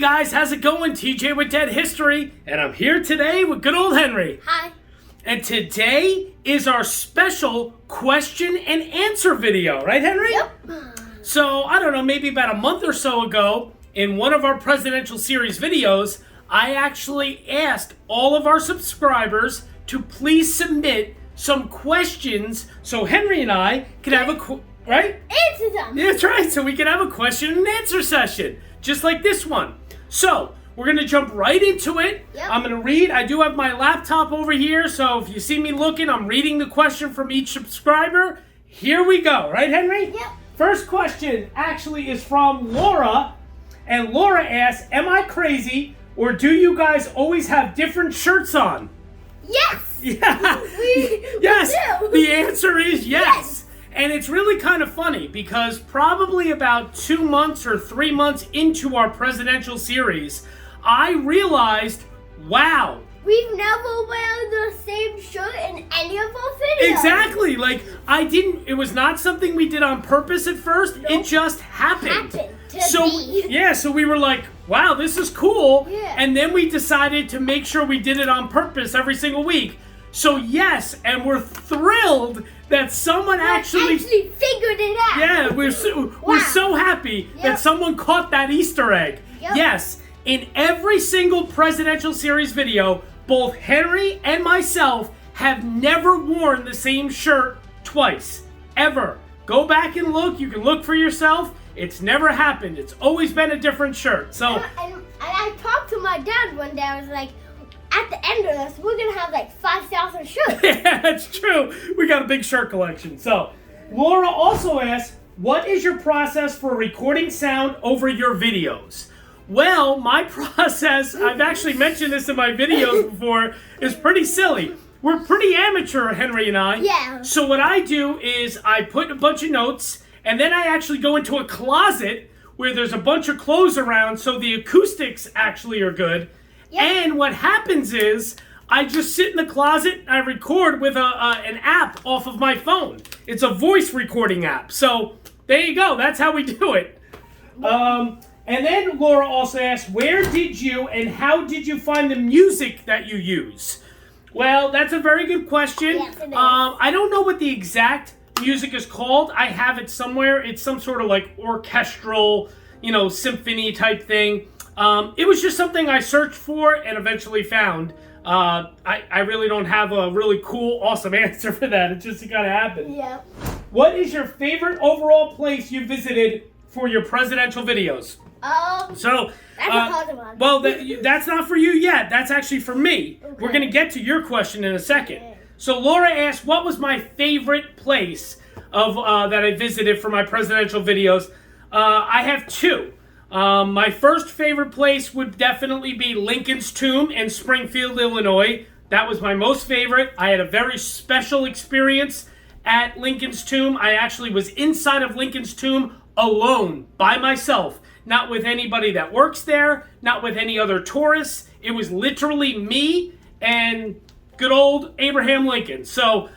guys, how's it going? TJ with Dead History, and I'm here today with good old Henry. Hi. And today is our special question and answer video, right, Henry? Yep. So, I don't know, maybe about a month or so ago, in one of our presidential series videos, I actually asked all of our subscribers to please submit some questions so Henry and I could have right? Answer them. That's right, so we can have a question and answer session, just like this one. So, we're going to jump right into it. Yep. I'm going to read. I do have my laptop over here, so if you see me looking, I'm reading the question from each subscriber. Here we go, right, Henry? Yep. First question actually is from Laura, and Laura asks, am I crazy, or do you guys always have different shirts on? Yes. Yeah. Yes. The answer is yes. And it's really kind of funny because probably about 2 months or 3 months into our presidential series, I realized, wow. We've never worn the same shirt in any of our videos. Exactly. Like, it was not something we did on purpose at first. Nope. It just happened. So we were like, wow, this is cool. Yeah. And then we decided to make sure we did it on purpose every single week. So yes, and we're thrilled that someone actually figured it out. Yeah, we're so happy that someone caught that Easter egg. Yep. Yes, in every single presidential series video, both Henry and myself have never worn the same shirt twice, ever. Go back and look. You can look for yourself. It's never happened. It's always been a different shirt. So, and I talked to my dad one day. I was like, at the end of this, we're going to have like 5,000 shirts. Yeah, that's true. We got a big shirt collection. So, Laura also asks, what is your process for recording sound over your videos? Well, my process, I've actually mentioned this in my videos before, is pretty silly. We're pretty amateur, Henry and I. Yeah. So what I do is I put a bunch of notes, and then I actually go into a closet where there's a bunch of clothes around, so the acoustics actually are good. Yep. And what happens is, I just sit in the closet and I record with an app off of my phone. It's a voice recording app. So, there you go. That's how we do it. And then Laura also asked, where did you and how did you find the music that you use? Well, that's a very good question. Yes, it is. I don't know what the exact music is called. I have it somewhere. It's some sort of like orchestral, symphony type thing. It was just something I searched for and eventually found. I really don't have a really cool, awesome answer for that. It just kind of happened. Yeah. What is your favorite overall place you visited for your presidential videos? So, that's a hard one. Well, that's not for you yet. That's actually for me. Okay. We're going to get to your question in a second. Okay. So Laura asked, what was my favorite place that I visited for my presidential videos? I have two. My first favorite place would definitely be Lincoln's Tomb in Springfield, Illinois. That was my most favorite. I had a very special experience at Lincoln's Tomb. I actually was inside of Lincoln's Tomb alone, by myself. Not with anybody that works there, not with any other tourists. It was literally me and good old Abraham Lincoln. So,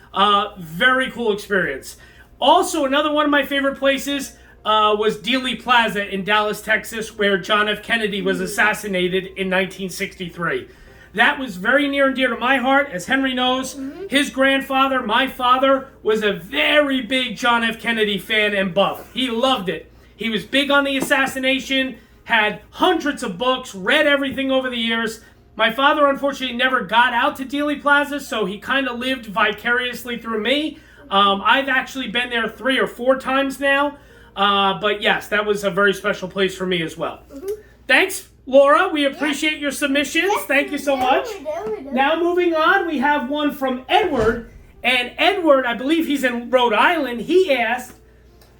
very cool experience. Also, another one of my favorite places was Dealey Plaza in Dallas, Texas, where John F. Kennedy was assassinated in 1963. That was very near and dear to my heart. As Henry knows, his grandfather, my father, was a very big John F. Kennedy fan and buff. He loved it. He was big on the assassination, had hundreds of books, read everything over the years. My father, unfortunately, never got out to Dealey Plaza, so he kind of lived vicariously through me. I've actually been there 3 or 4 times now. But yes, that was a very special place for me as well. Thanks, Laura. We appreciate your submissions. Thank you so much. Now moving on, we have one from Edward. And Edward, I believe he's in Rhode Island. He asked,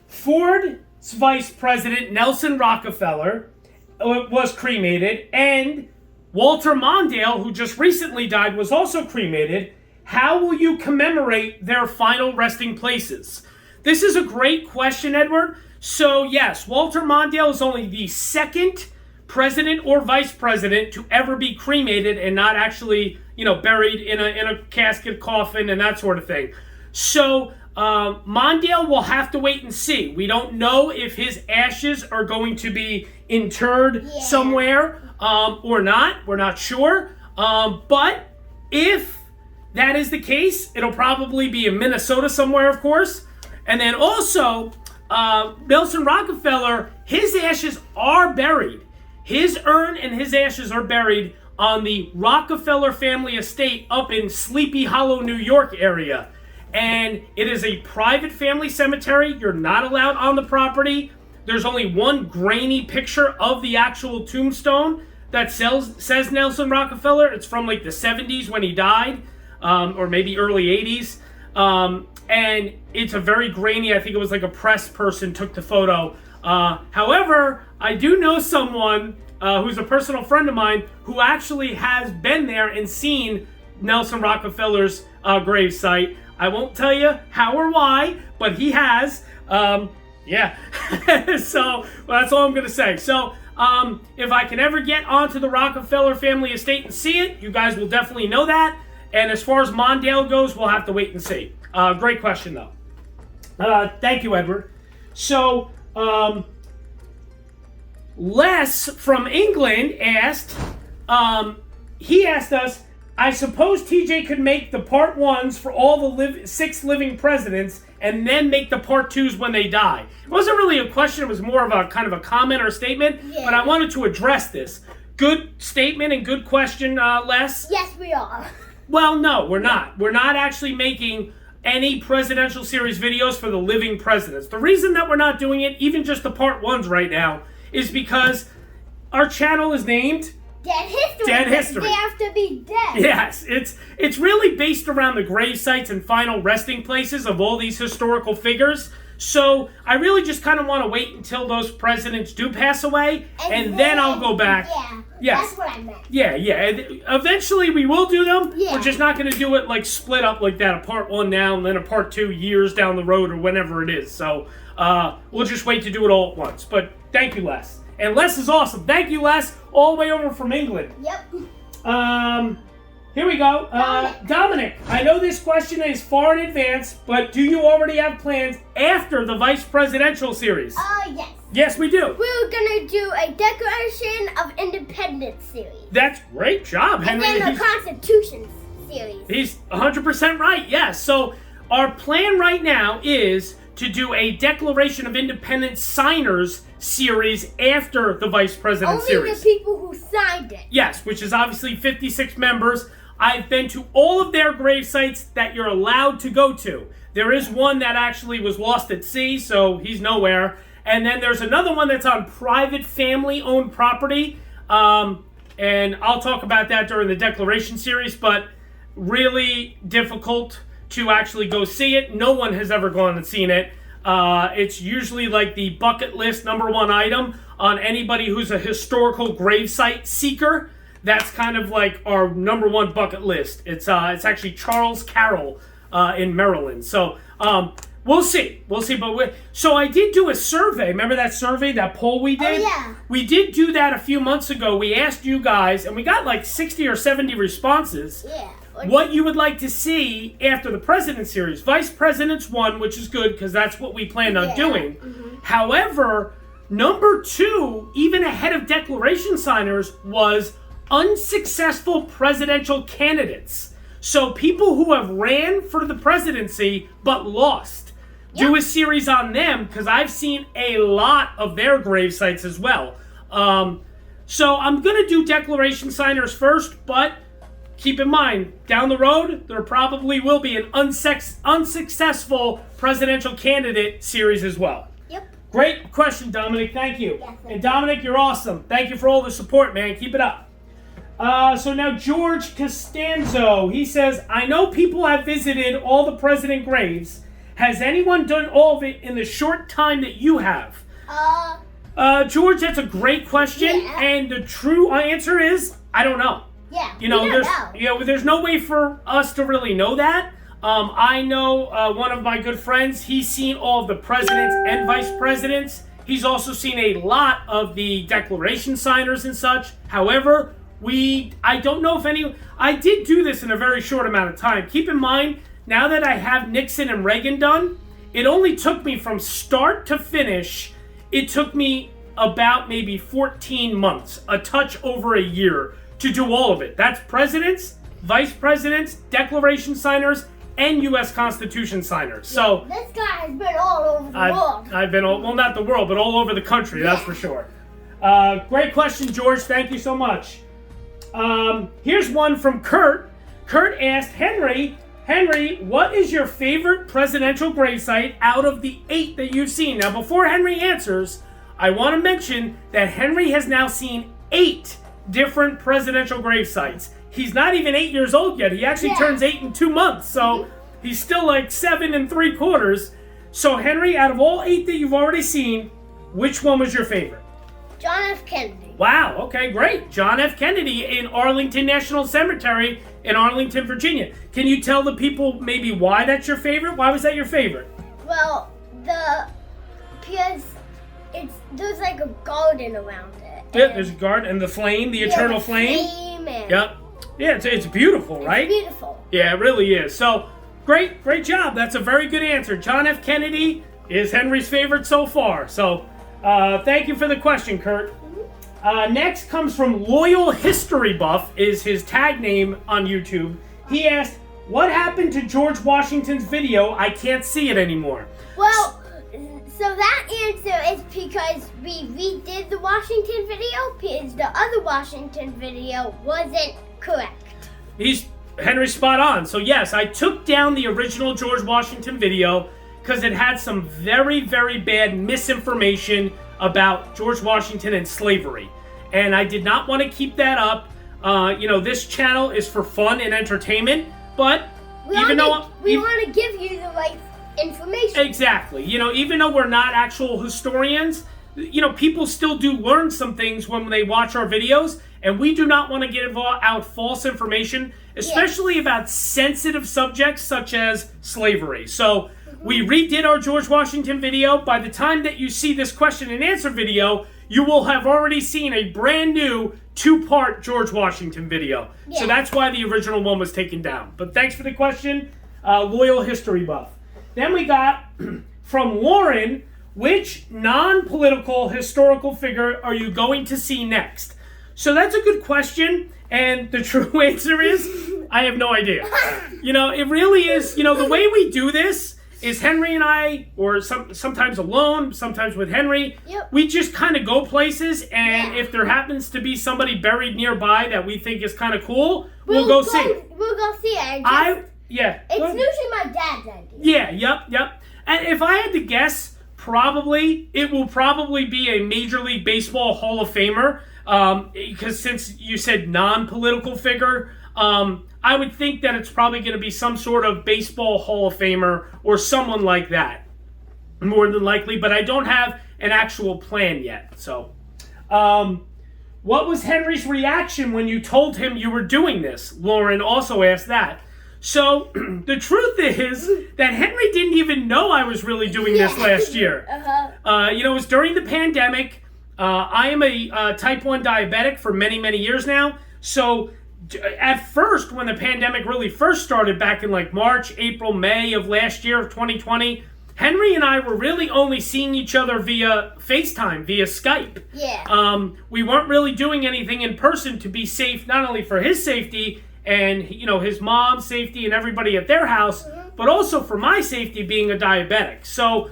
Ford's Vice President Nelson Rockefeller was cremated, and Walter Mondale, who just recently died, was also cremated. How will you commemorate their final resting places? This is a great question, Edward. So, yes, Walter Mondale is only the second president or vice president to ever be cremated and not actually, buried in a casket, coffin, and that sort of thing. So, Mondale will have to wait and see. We don't know if his ashes are going to be interred somewhere or not. We're not sure. But if that is the case, it'll probably be in Minnesota somewhere, of course. And then also, Nelson Rockefeller, his ashes are buried. His urn and his ashes are buried on the Rockefeller family estate up in Sleepy Hollow, New York area. And it is a private family cemetery. You're not allowed on the property. There's only one grainy picture of the actual tombstone that says Nelson Rockefeller. It's from like the 70s when he died, or maybe early 80s. And it's a very grainy, I think it was like a press person took the photo. However, I do know someone who's a personal friend of mine who actually has been there and seen Nelson Rockefeller's grave site. I won't tell you how or why, but he has. Yeah. So that's all I'm going to say. So if I can ever get onto the Rockefeller family estate and see it, you guys will definitely know that. And as far as Mondale goes, we'll have to wait and see. Great question, though. Thank you, Edward. So Les from England asked, he asked us, I suppose TJ could make the part ones for all the 6 living presidents and then make the part 2s when they die. It wasn't really a question, it was more of a kind of a comment or statement, but I wanted to address this. Good statement and good question, Les. Yes, we are. Well, no, we're not. We're not actually making any presidential series videos for the living presidents. The reason that we're not doing it, even just the part 1s right now, is because our channel is named Dead History. Dead History. They have to be dead. Yes, it's really based around the grave sites and final resting places of all these historical figures. So I really just kind of want to wait until those presidents do pass away, and then I'll go back. Yeah, yes. That's what I meant. Yeah. And eventually we will do them. Yeah. We're just not going to do it like split up like that, a part 1 now and then a part 2 years down the road or whenever it is. So we'll just wait to do it all at once. But thank you, Les. And Les is awesome. Thank you, Les, all the way over from England. Yep. Here we go. Dominic, I know this question is far in advance, but do you already have plans after the vice presidential series? Yes. Yes, we do. We're gonna do a Declaration of Independence series. That's great job, Henry. And then the Constitution series. He's 100% right, yes. So our plan right now is to do a Declaration of Independence signers series after the Vice President series. Only the people who signed it. Yes, which is obviously 56 members. I've been to all of their grave sites that you're allowed to go to. There is one that actually was lost at sea, so he's nowhere. And then there's another one that's on private family-owned property. And I'll talk about that during the Declaration series, but really difficult to actually go see it. No one has ever gone and seen it. It's usually like the bucket list #1 item on anybody who's a historical gravesite seeker. That's kind of like our #1 bucket list. It's actually Charles Carroll in Maryland. So we'll see. But so I did do a survey. Remember that survey, that poll we did? Oh, yeah. We did do that a few months ago. We asked you guys, and we got like 60 or 70 responses. Yeah. What you would like to see after the President series. Vice Presidents 1, which is good because that's what we planned on doing. Mm-hmm. However, #2, even ahead of Declaration signers, was unsuccessful presidential candidates. So people who have ran for the presidency but lost. Yep. Do a series on them because I've seen a lot of their grave sites as well. So I'm going to do Declaration signers first, but keep in mind, down the road, there probably will be an unsuccessful presidential candidate series as well. Yep. Great question, Dominic. Thank you. Yes, and Dominic, you're awesome. Thank you for all the support, man. Keep it up. So now George Costanzo, he says, I know people have visited all the president graves. Has anyone done all of it in the short time that you have? George, that's a great question. Yeah. And the true answer is, I don't know. Yeah, there's no way for us to really know that. I know one of my good friends, he's seen all of the presidents and vice presidents. He's also seen a lot of the Declaration signers and such. However, I don't know if I did do this in a very short amount of time. Keep in mind, now that I have Nixon and Reagan done, it only took me from start to finish, it took me about maybe 14 months, a touch over a year, to do all of it. That's presidents, vice presidents, declaration signers, and U.S. Constitution signers. So this guy has been all over the world. I've been well, not the world, but all over the country. That's for sure. Great question, George. Thank you so much. Here's one from Kurt. Kurt asked Henry, what is your favorite presidential gravesite out of the 8 that you've seen? Now, before Henry answers, I want to mention that Henry has now seen 8 different presidential gravesites. He's not even 8 years old yet. He actually turns 8 in 2 months, so he's still like 7 3/4. So, Henry, out of all 8 that you've already seen, which one was your favorite? John F. Kennedy. Wow, okay, great. John F. Kennedy in Arlington National Cemetery in Arlington, Virginia. Can you tell the people maybe why that's your favorite? Why was that your favorite? Well, because there's like a garden around it. Yeah, there's a garden and the flame, the eternal flame. Yep. Yeah, it's beautiful, right? It's beautiful. Yeah, it really is. So, great job. That's a very good answer. John F. Kennedy is Henry's favorite so far. So, thank you for the question, Kurt. Next comes from Loyal History Buff, is his tag name on YouTube. He asked, what happened to George Washington's video? I can't see it anymore. Well, so that answer is because we redid the Washington video because the other Washington video wasn't correct. Henry's spot on. So yes, I took down the original George Washington video because it had some very, very bad misinformation about George Washington and slavery. And I did not want to keep that up. This channel is for fun and entertainment, but we want to give you the right information. Exactly. Even though we're not actual historians, people still do learn some things when they watch our videos, and we do not want to give out false information, especially about sensitive subjects such as slavery. So we redid our George Washington video. By the time that you see this question and answer video, you will have already seen a brand new 2-part George Washington video. Yeah. So that's why the original one was taken down. But thanks for the question, Loyal History Buff. Then we got from Lauren, which non-political historical figure are you going to see next? So that's a good question, and the true answer is, I have no idea. It really is, the way we do this is Henry and I, or sometimes alone, sometimes with Henry, we just kind of go places, and if there happens to be somebody buried nearby that we think is kind of cool, we'll go see it. We'll go see it. It's usually my dad's idea. Yeah, yep. And if I had to guess, it will probably be a Major League Baseball Hall of Famer, because since you said non-political figure, I would think that it's probably going to be some sort of baseball Hall of Famer or someone like that, more than likely, but I don't have an actual plan yet. So, what was Henry's reaction when you told him you were doing this? Lauren also asked that. So, the truth is that Henry didn't even know I was really doing this last year. It was during the pandemic. I am a type 1 diabetic for many, many years now. So, at first, when the pandemic really first started back in like March, April, May of last year of 2020, Henry and I were really only seeing each other via FaceTime, via Skype. Yeah. We weren't really doing anything in person to be safe, not only for his safety and his mom's safety and everybody at their house, but also for my safety being a diabetic. So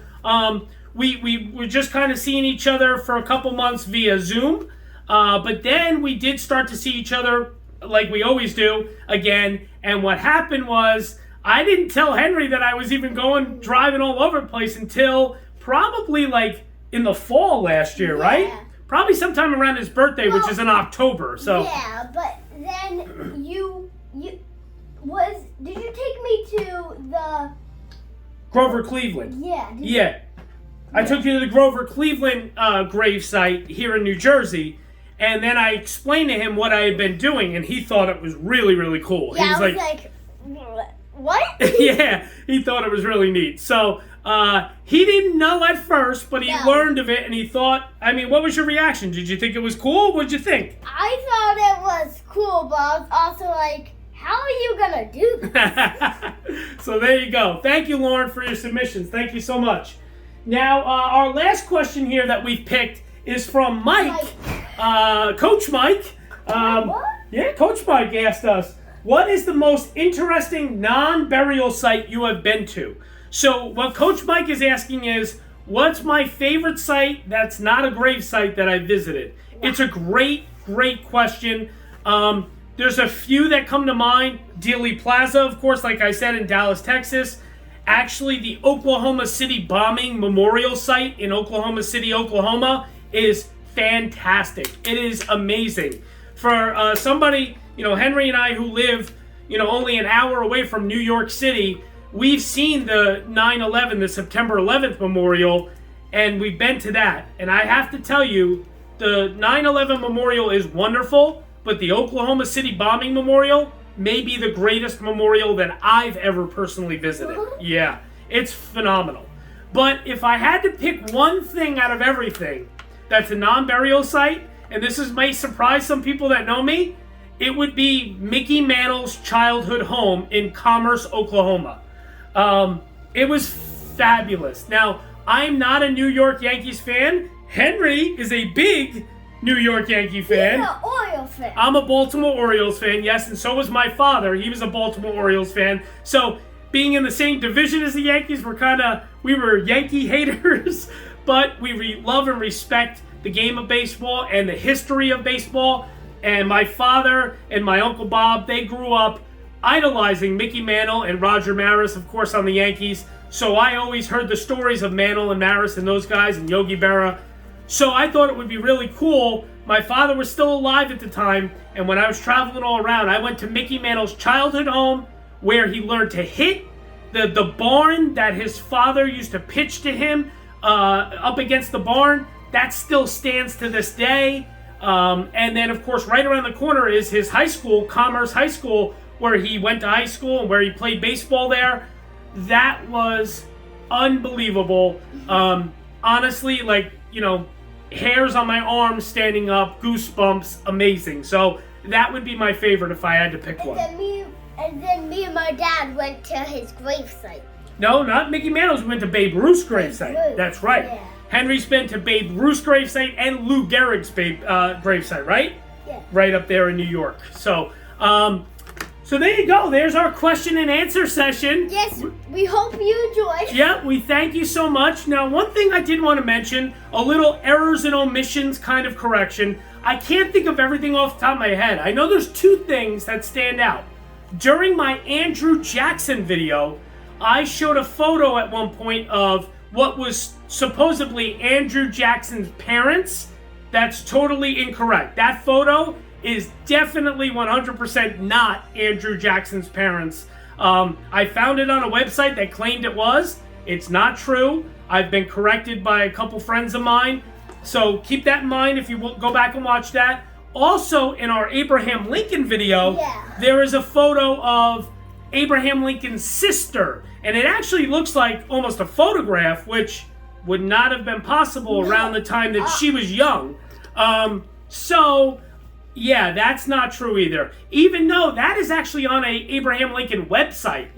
we were just kind of seeing each other for a couple months via Zoom, but then we did start to see each other like we always do again. And what happened was I didn't tell Henry that I was even driving all over the place until probably like in the fall last year, right? Probably sometime around his birthday, which is in October. So yeah, but then did you take me to the Grover Cleveland? Yeah. I took you to the Grover Cleveland gravesite here in New Jersey, and then I explained to him what I had been doing, and he thought it was really, really cool. Yeah, I was like, what? Yeah, he thought it was really neat. So he didn't know at first, but he learned of it, and he thought, what was your reaction? Did you think it was cool? What did you think? I thought it was cool, but I was also like, how are you going to do this? So there you go. Thank you, Lauren, for your submissions. Thank you so much. Now, our last question here that we've picked is from Mike. Coach Mike. Yeah, Coach Mike asked us, what is the most interesting non-burial site you have been to? So what Coach Mike is asking is, what's my favorite site that's not a grave site that I visited? It's a great question. There's a few that come to mind. Dealey Plaza, of course, like I said, in Dallas, Texas. Actually, the Oklahoma City bombing memorial site in Oklahoma City, Oklahoma is fantastic. It is amazing. For somebody, Henry and I who live, only an hour away from New York City, we've seen the 9/11, the September 11th memorial, and we've been to that. And I have to tell you, the 9/11 memorial is wonderful, but the Oklahoma City bombing memorial may be the greatest memorial that I've ever personally visited. Yeah, it's phenomenal. But if I had to pick one thing out of everything that's a non-burial site, and this may surprise some people that know me, it would be Mickey Mantle's childhood home in Commerce, Oklahoma. It was fabulous. Now, I'm not a New York Yankees fan. Henry is a big New York Yankee fan. He's an Orioles fan. I'm a Baltimore Orioles fan, yes, and so was my father. He was a Baltimore Orioles fan. So, being in the same division as the Yankees, we were Yankee haters, but we love and respect the game of baseball and the history of baseball. And my father and my Uncle Bob, they grew up idolizing Mickey Mantle and Roger Maris, of course, on the Yankees. So I always heard the stories of Mantle and Maris and those guys and Yogi Berra. So I thought it would be really cool. My father was still alive at the time, and when I was traveling all around, I went to Mickey Mantle's childhood home where he learned to hit. The barn that his father used to pitch to him up against the barn, that still stands to this day. And then, of course, right around the corner is his high school, Commerce High School, where he went to high school and where he played baseball there. That was unbelievable. Honestly, hairs on my arms standing up, goosebumps, amazing. So that would be my favorite if I had to pick one. And then me and my dad went to his gravesite. No, not Mickey Mantle's. We went to Babe Ruth's gravesite. That's right. Yeah. Henry's been to Babe Ruth's gravesite and Lou Gehrig's gravesite, right? Yeah. Right up there in New York. So there you go. There's our question and answer session. Yes, we hope you enjoyed. Yeah, we thank you so much. Now, one thing I did want to mention, a little errors and omissions kind of correction. I can't think of everything off the top of my head. I know there's two things that stand out. During my Andrew Jackson video, I showed a photo at one point of what was supposedly Andrew Jackson's parents. That's totally incorrect. That photo is definitely 100% not Andrew Jackson's parents. I found it on a website that claimed it was. It's not true. I've been corrected by a couple friends of mine. So keep that in mind if you will go back and watch that. Also, in our Abraham Lincoln video, there is a photo of Abraham Lincoln's sister. And it actually looks like almost a photograph, which would not have been possible around the time that she was young. Yeah, that's not true either. Even though that is actually on a Abraham Lincoln website,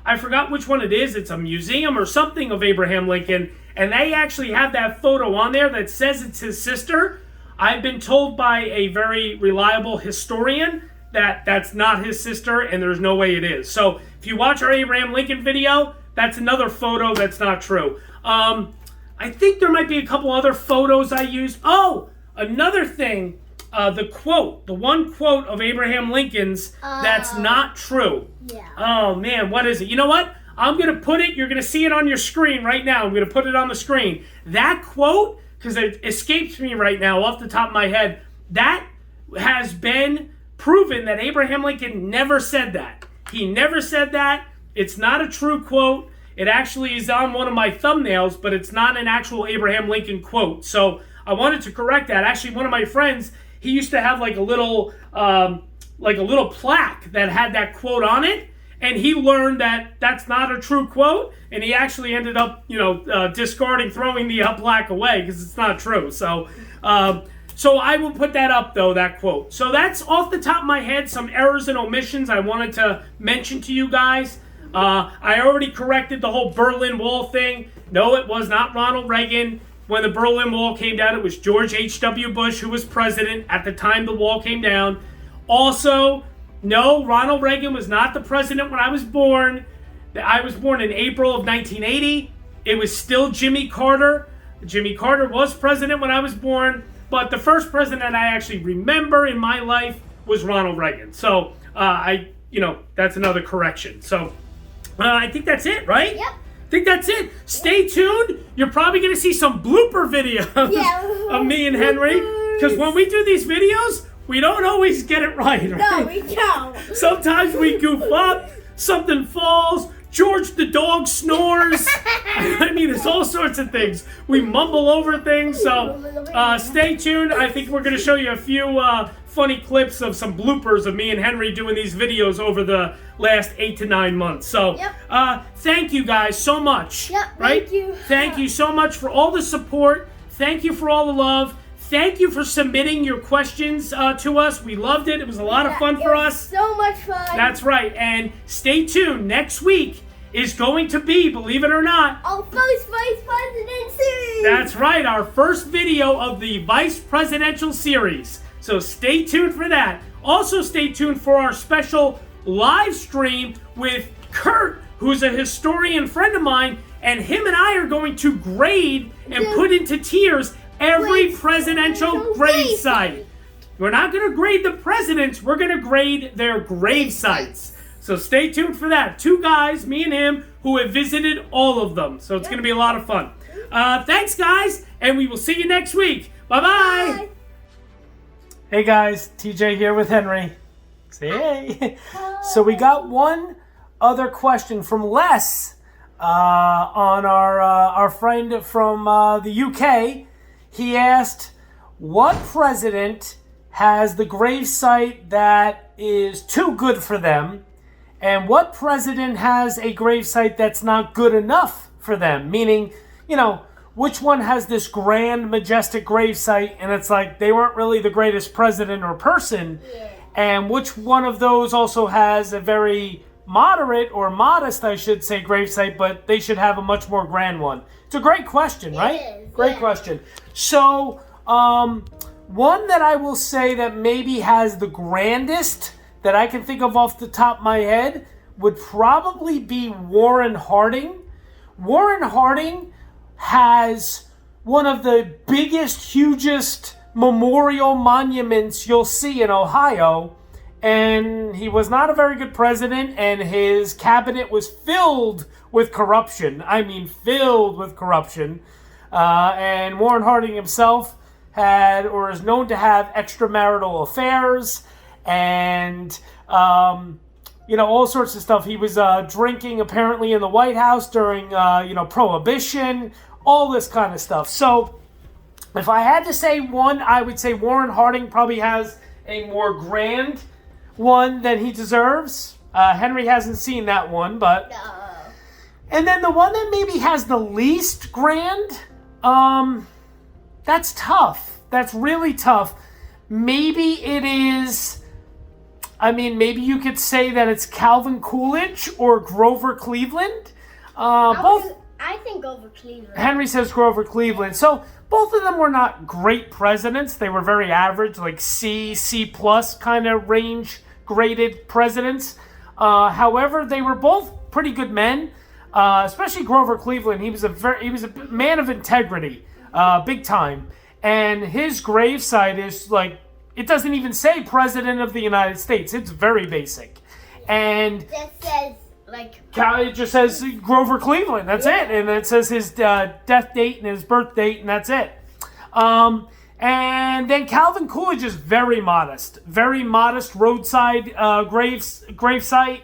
I forgot which one it is. It's a museum or something of Abraham Lincoln, and they actually have that photo on there that says it's his sister. I've been told by a very reliable historian that that's not his sister, and there's no way it is. So if you watch our Abraham Lincoln video, that's another photo that's not true. I think there might be a couple other photos I used. Oh, another thing. The one quote of Abraham Lincoln's that's not true. Yeah. Oh, man, what is it? You know what? I'm going to put it, you're going to see it on your screen right now. I'm going to put it on the screen. That quote, because it escapes me right now off the top of my head, that has been proven that Abraham Lincoln never said that. He never said that. It's not a true quote. It actually is on one of my thumbnails, but it's not an actual Abraham Lincoln quote. So I wanted to correct that. Actually, one of my friends, he used to have like a little plaque that had that quote on it, and he learned that that's not a true quote, and he actually ended up, discarding, throwing the plaque away because it's not true. So I will put that up though, that quote. So that's off the top of my head, some errors and omissions I wanted to mention to you guys. I already corrected the whole Berlin Wall thing. No, it was not Ronald Reagan. When the Berlin Wall came down, it was George H.W. Bush who was president at the time the wall came down. Also, no, Ronald Reagan was not the president when I was born. I was born in April of 1980. It was still Jimmy Carter. Jimmy Carter was president when I was born, but the first president I actually remember in my life was Ronald Reagan. So, that's another correction. So, I think that's it, right? Yep. I think that's it. Stay tuned. You're probably going to see some blooper videos of me and Henry, because when we do these videos, we don't always get it right? No, we don't. Sometimes we goof up, something falls, George the dog snores. I mean, there's all sorts of things. We mumble over things, so stay tuned. I think we're going to show you a few funny clips of some bloopers of me and Henry doing these videos over the last 8 to 9 months. So thank you guys so much. Yep, right? thank you. Thank you so much for all the support. Thank you for all the love. Thank you for submitting your questions to us. We loved it. It was a lot of fun for us. So much fun. That's right. And stay tuned. Next week is going to be, believe it or not, our first Vice President series. That's right. Our first video of the Vice Presidential series. So stay tuned for that. Also stay tuned for our special live stream with Kurt, who's a historian friend of mine. And him and I are going to grade and put into tiers every presidential grave site. We're not going to grade the presidents. We're going to grade their grave sites. So stay tuned for that. 2 guys, me and him, who have visited all of them. So it's going to be a lot of fun. Thanks, guys, and we will see you next week. Bye-bye. Bye. Hey, guys. TJ here with Henry. Say hey. So we got one other question from Les on our friend from the UK. He asked, what president has the gravesite that is too good for them? And what president has a gravesite that's not good enough for them? Meaning, which one has this grand, majestic gravesite and it's like they weren't really the greatest president or person? Yeah. And which one of those also has a very moderate or modest, I should say, gravesite, but they should have a much more grand one? It's a great question, right? It is, great question. So, one that I will say that maybe has the grandest that I can think of off the top of my head would probably be Warren Harding. Warren Harding has one of the biggest, hugest memorial monuments you'll see in Ohio. And he was not a very good president, and his cabinet was filled with corruption. I mean, filled with corruption. And Warren Harding himself had, or is known to have, extramarital affairs and, all sorts of stuff. He was drinking apparently in the White House during, Prohibition, all this kind of stuff. So if I had to say one, I would say Warren Harding probably has a more grand one than he deserves. Henry hasn't seen that one, but... No. And then the one that maybe has the least grand, that's tough. That's really tough. Maybe it is... maybe you could say that it's Calvin Coolidge or Grover Cleveland. I think Grover Cleveland. Henry says Grover Cleveland. So both of them were not great presidents. They were very average, like C plus kind of range graded presidents. However, they were both pretty good men. Especially Grover Cleveland. He was a man of integrity, big time. And his gravesite is like, it doesn't even say President of the United States. It's very basic. And It just says, it just says Grover Cleveland. That's it. And it says his death date and his birth date, and that's it. And then Calvin Coolidge is very modest roadside gravesite.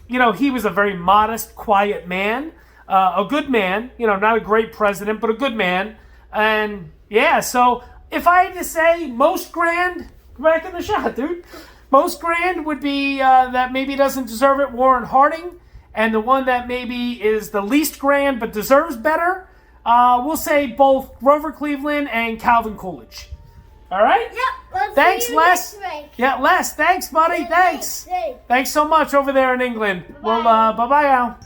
He was a very modest, quiet man, a good man. Not a great president, but a good man. And yeah, so if I had to say most grand, back in the shot, dude. Most grand would be that maybe doesn't deserve it, Warren Harding. And the one that maybe is the least grand but deserves better, we'll say both Grover Cleveland and Calvin Coolidge. All right? Yep. Let's Thanks, see you Les. next week. Yeah, Les. Thanks, buddy. Thanks. Thanks so much over there in England. Bye. Well, bye-bye now.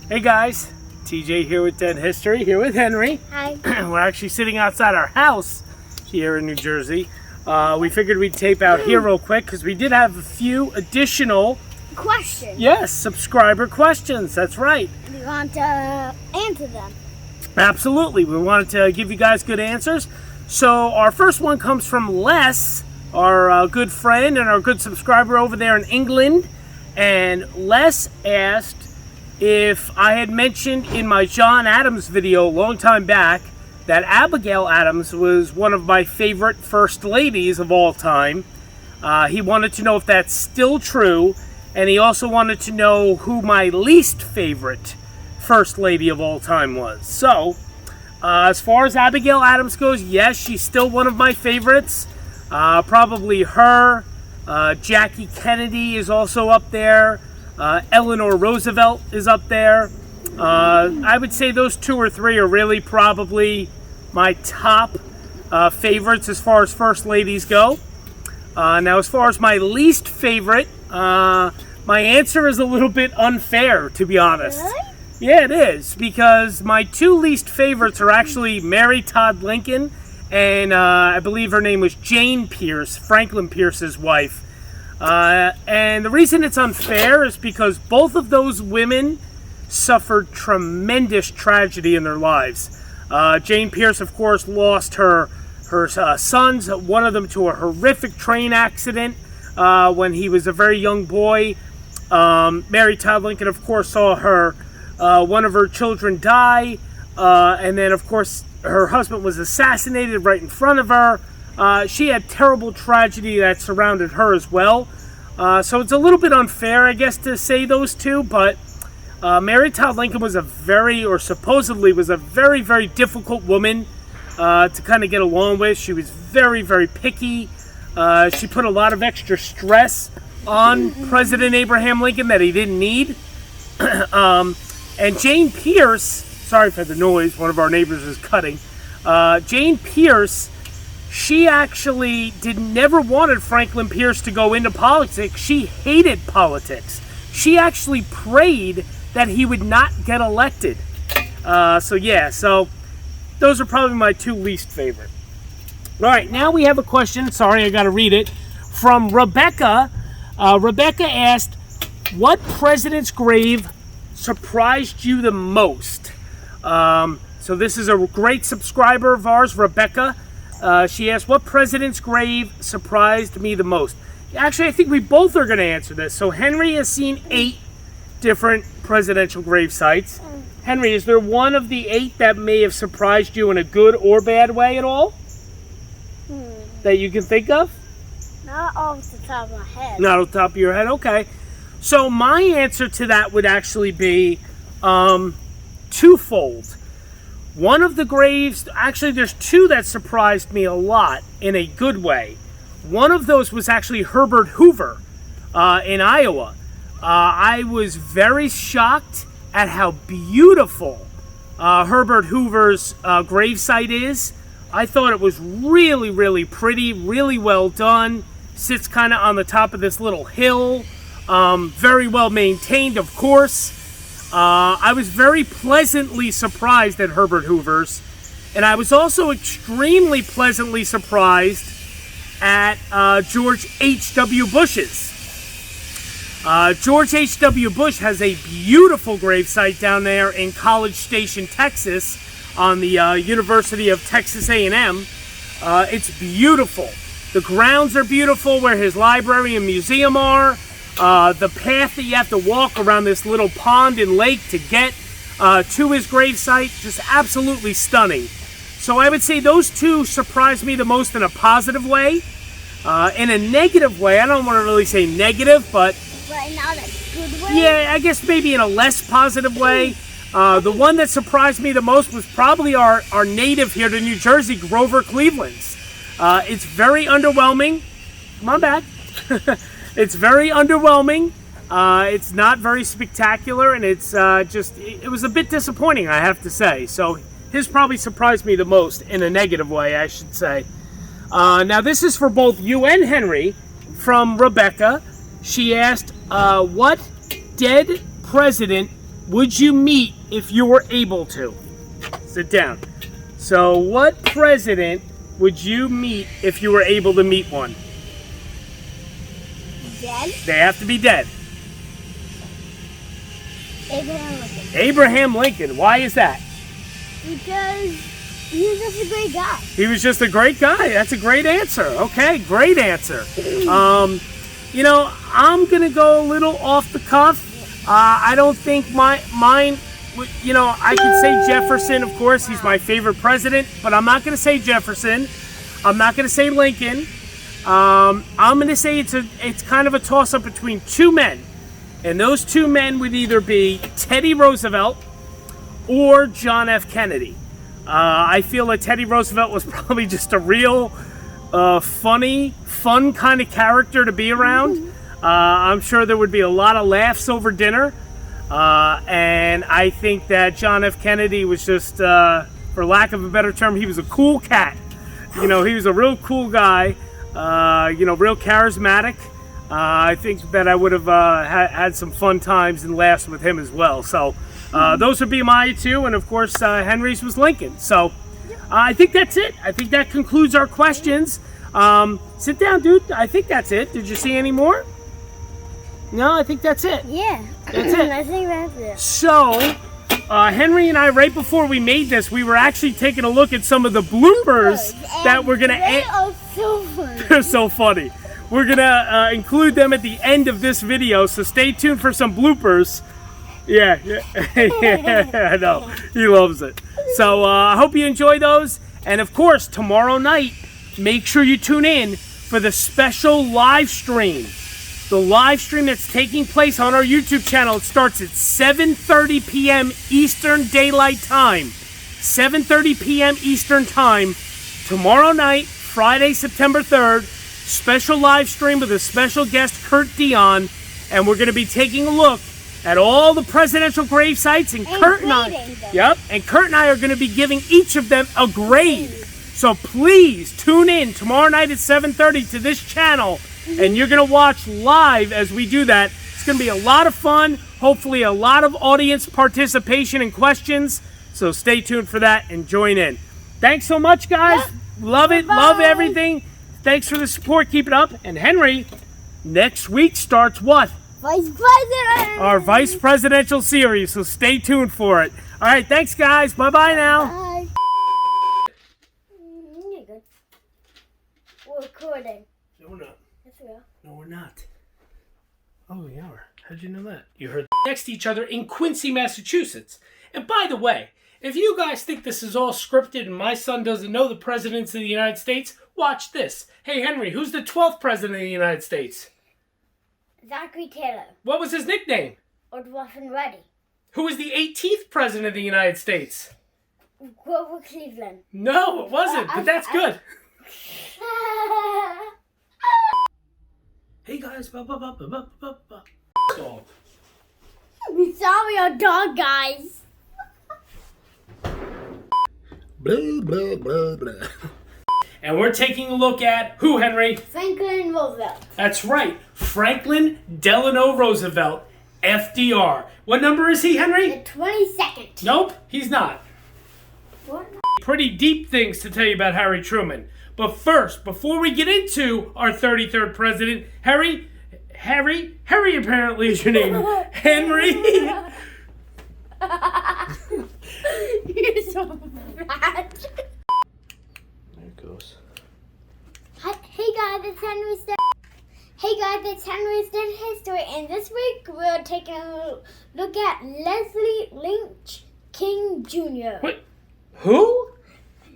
Hey, guys. TJ here with Dead History, here with Henry. Hi. We're actually sitting outside our house here in New Jersey. We figured we'd tape out here real quick because we did have a few additional Questions. yes, subscriber questions. That's right. We want to answer them. Absolutely. We wanted to give you guys good answers. So our first one comes from Les, our good friend and our good subscriber over there in England. And Les asked if I had mentioned in my John Adams video a long time back that Abigail Adams was one of my favorite first ladies of all time. He wanted to know if that's still true, and he also wanted to know who my least favorite first lady of all time was. So, as far as Abigail Adams goes, yes, she's still one of my favorites. Probably her. Jackie Kennedy is also up there. Eleanor Roosevelt is up there. I would say those 2 or 3 are really probably my top favorites as far as first ladies go. Now, as far as my least favorite, my answer is a little bit unfair, to be honest. Really? Yeah, it is, because my 2 least favorites are actually Mary Todd Lincoln and I believe her name was Jane Pierce, Franklin Pierce's wife. And the reason it's unfair is because both of those women suffered tremendous tragedy in their lives. Jane Pierce, of course, lost her sons, one of them to a horrific train accident when he was a very young boy. Mary Todd Lincoln, of course, saw one of her children die, and then, of course, her husband was assassinated right in front of her. She had terrible tragedy that surrounded her as well. So it's a little bit unfair, I guess, to say those 2, but Mary Todd Lincoln was supposedly was a very, very difficult woman to kind of get along with. She was very, very picky. She put a lot of extra stress on President Abraham Lincoln that he didn't need. And Jane Pierce, sorry for the noise, one of our neighbors is cutting. Jane Pierce, she actually never wanted Franklin Pierce to go into politics. She hated politics. She actually prayed that he would not get elected. So those are probably my 2 least favorite. All right, now we have a question. Sorry, I got to read it. From Rebecca. Rebecca asked, what president's grave surprised you the most? So this is a great subscriber of ours, Rebecca. She asked, what president's grave surprised me the most? Actually, I think we both are going to answer this. So Henry has seen 8 different presidential grave sites. Henry, is there one of the 8 that may have surprised you in a good or bad way at all? That you can think of? Not off the top of my head. Not off the top of your head, okay. So my answer to that would actually be twofold. One of the graves, actually there's 2 that surprised me a lot in a good way. One of those was actually Herbert Hoover in Iowa. I was very shocked at how beautiful Herbert Hoover's gravesite is. I thought it was really, really pretty, really well done. Sits kind of on the top of this little hill. Very well maintained, of course. I was very pleasantly surprised at Herbert Hoover's. And I was also extremely pleasantly surprised at George H.W. Bush's. George H.W. Bush has a beautiful gravesite down there in College Station, Texas, on the University of Texas A&M. It's beautiful. The grounds are beautiful where his library and museum are. The path that you have to walk around this little pond and lake to get to his gravesite, just absolutely stunning. So I would say those 2 surprised me the most in a positive way. In a negative way, I don't want to really say negative, but not a good way? Yeah, I guess maybe in a less positive way. The one that surprised me the most was probably our native here to New Jersey, Grover Cleveland's. It's very underwhelming. Come on back. It's very underwhelming. It's not very spectacular, and it's it was a bit disappointing, I have to say. So his probably surprised me the most in a negative way, I should say. Now, this is for both you and Henry from Rebecca. She asked, what dead president would you meet if you were able to? Sit down. So, what president would you meet if you were able to meet one? Dead? They have to be dead. Abraham Lincoln. Abraham Lincoln. Why is that? Because he was just a great guy. He was just a great guy. That's a great answer. Okay, great answer. You know, I'm going to go a little off the cuff. I don't think mine, you know, I could say Jefferson, of course. He's my favorite president. But I'm not going to say Jefferson. I'm not going to say Lincoln. I'm going to say it's kind of a toss-up between two men. And those two men would either be Teddy Roosevelt or John F. Kennedy. I feel that Teddy Roosevelt was probably just a real fun kind of character to be around. I'm sure there would be a lot of laughs over dinner. And I think that John F. Kennedy was just, for lack of a better term, he was a cool cat. You know, he was a real cool guy, you know, real charismatic. I think that I would have had some fun times and laughs with him as well. So those would be my two. And of course, Henry's was Lincoln. So I think that's it. I think that concludes our questions. Sit down, dude. I think that's it. Did you see any more? No, I think that's it. Yeah. That's it. I think that's it. So, Henry and I, right before we made this, we were actually taking a look at some of the bloopers that we're going to... They are so funny. They're so funny. We're going to include them at the end of this video, so stay tuned for some bloopers. Yeah, I know. He loves it. So I hope you enjoy those. And of course, tomorrow night, make sure you tune in for the special live stream. The live stream that's taking place on our YouTube channel. It starts at 7:30 p.m. Eastern Daylight Time. 7:30 p.m. Eastern Time. Tomorrow night, Friday, September 3rd. Special live stream with a special guest, Kurt Dion. And we're going to be taking a look at all the presidential grave sites. And Kurt and I are going to be giving each of them a grade. So please tune in tomorrow night at 7:30 to this channel. And you're going to watch live as we do that. It's going to be a lot of fun. Hopefully a lot of audience participation and questions. So stay tuned for that and join in. Thanks so much, guys. Yep. Love it. Bye-bye. Love everything. Thanks for the support. Keep it up. And Henry, next week starts what? Vice President. Our Vice Presidential series. So stay tuned for it. All right. Thanks, guys. Bye-bye now. Bye. You're good. We're recording. No, we're not. Yes, we are. No, we're not. Oh, we are. How'd you know that? You heard next to each other in Quincy, Massachusetts. And by the way, if you guys think this is all scripted and my son doesn't know the presidents of the United States, watch this. Hey, Henry, who's the 12th president of the United States? Zachary Taylor. What was his nickname? Old Rough and Ready. Who was the 18th president of the United States? Grover Cleveland. No, it wasn't, but that's good. Hey guys, dog. We saw your dog, guys. Blah, blah, blah, blah. And we're taking a look at who, Henry? Franklin Roosevelt. That's right, Franklin Delano Roosevelt, FDR. What number is he, Henry? The 22nd. Nope, he's not. What? Pretty deep things to tell you about Harry Truman. But first, before we get into our 33rd president, Harry apparently is your name. Henry. You're so bad. There it goes. Hey guys, it's Henry's DEADHISTOry, and this week we're taking a look at Leslie Lynch King Jr. Wait, who?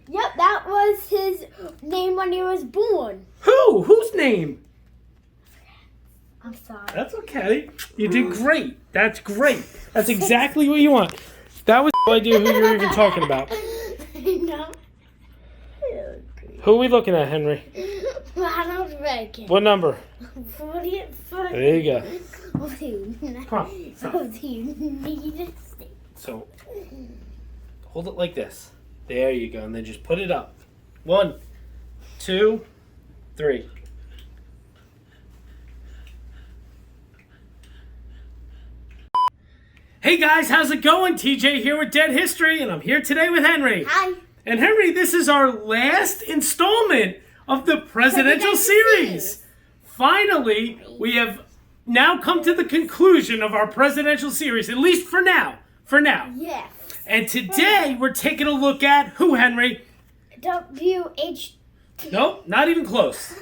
Yep, that was his name when he was born. Who? Whose name? I'm sorry. That's okay. You did great. That's great. That's exactly what you want. That was no idea who you're even talking about. No. Who are we looking at, Henry? Ronald Reagan. What number? 40. There you go. Come on. So, hold it like this. There you go. And then just put it up. 1, 2, 3. Hey guys, how's it going? TJ here with Dead History, and I'm here today with Henry. Hi. And Henry, this is our last installment of the Presidential Series. Finally, we have now come to the conclusion of our Presidential Series, at least for now. Yes. And today, we're taking a look at who, Henry? WH. Nope, not even close.